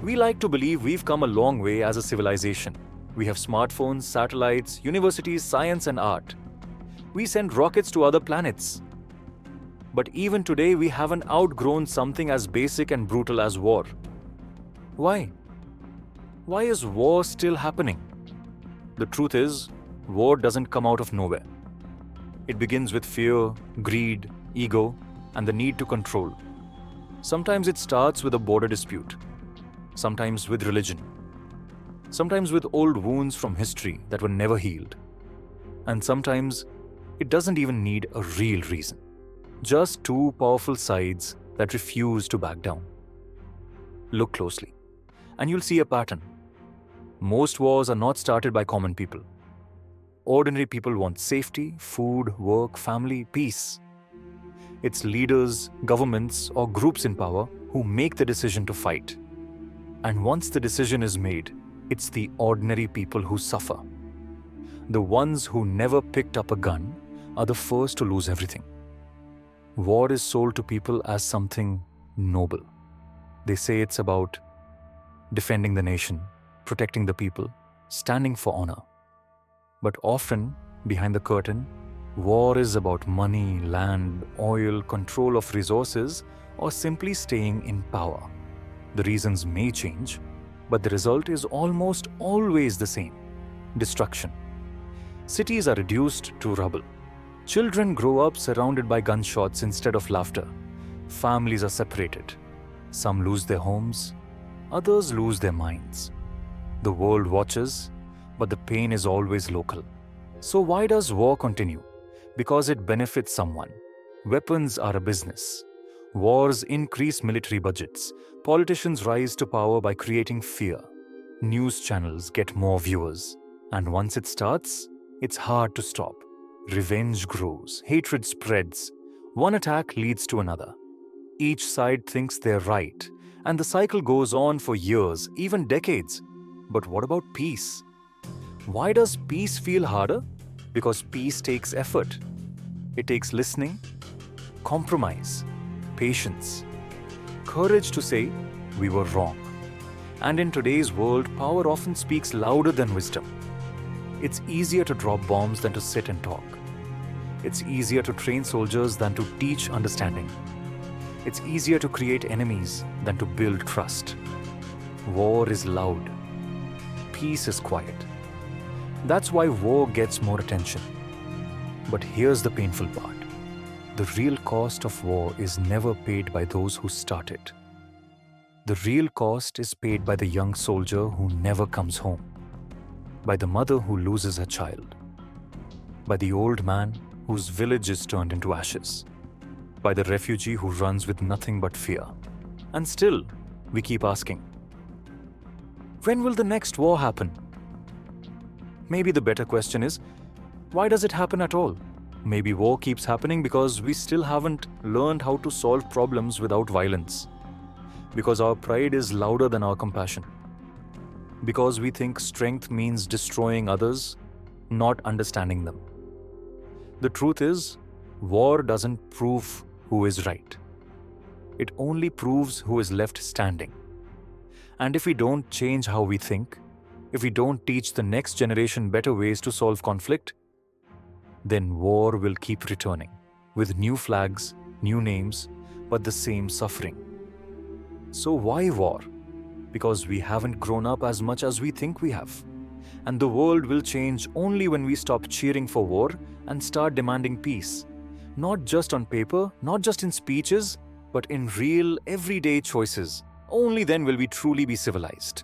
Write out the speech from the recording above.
We like to believe we've come a long way as a civilization. We have smartphones, satellites, universities, science and art. We send rockets to other planets. But even today, we haven't outgrown something as basic and brutal as war. Why? Why is war still happening? The truth is, war doesn't come out of nowhere. It begins with fear, greed, ego, and the need to control. Sometimes it starts with a border dispute. Sometimes with religion. Sometimes with old wounds from history that were never healed. And sometimes it doesn't even need a real reason. Just two powerful sides that refuse to back down. Look closely, and you'll see a pattern. Most wars are not started by common people. Ordinary people want safety, food, work, family, peace. It's leaders, governments, or groups in power who make the decision to fight. And once the decision is made, it's the ordinary people who suffer. The ones who never picked up a gun are the first to lose everything. War is sold to people as something noble. They say it's about defending the nation, protecting the people, standing for honor. But often, behind the curtain, war is about money, land, oil, control of resources, or simply staying in power. The reasons may change, but the result is almost always the same: destruction. Cities are reduced to rubble. Children grow up surrounded by gunshots instead of laughter. Families are separated. Some lose their homes, others lose their minds. The world watches, but the pain is always local. So why does war continue? Because it benefits someone. Weapons are a business. Wars increase military budgets. Politicians rise to power by creating fear. News channels get more viewers. And once it starts, it's hard to stop. Revenge grows, hatred spreads. One attack leads to another. Each side thinks they're right, and the cycle goes on for years, even decades. But what about peace? Why does peace feel harder? Because peace takes effort. It takes listening, compromise, patience, courage to say we were wrong. And in today's world, power often speaks louder than wisdom. It's easier to drop bombs than to sit and talk. It's easier to train soldiers than to teach understanding. It's easier to create enemies than to build trust. War is loud. Peace is quiet. That's why war gets more attention. But here's the painful part. The real cost of war is never paid by those who start it. The real cost is paid by the young soldier who never comes home, by the mother who loses her child, by the old man whose village is turned into ashes, by the refugee who runs with nothing but fear. And still, we keep asking, when will the next war happen? Maybe the better question is, why does it happen at all? Maybe war keeps happening because we still haven't learned how to solve problems without violence. Because our pride is louder than our compassion. Because we think strength means destroying others, not understanding them. The truth is, war doesn't prove who is right. It only proves who is left standing. And if we don't change how we think, if we don't teach the next generation better ways to solve conflict, then war will keep returning, with new flags, new names, but the same suffering. So why war? Because we haven't grown up as much as we think we have. And the world will change only when we stop cheering for war and start demanding peace. Not just on paper, not just in speeches, but in real, everyday choices. Only then will we truly be civilized.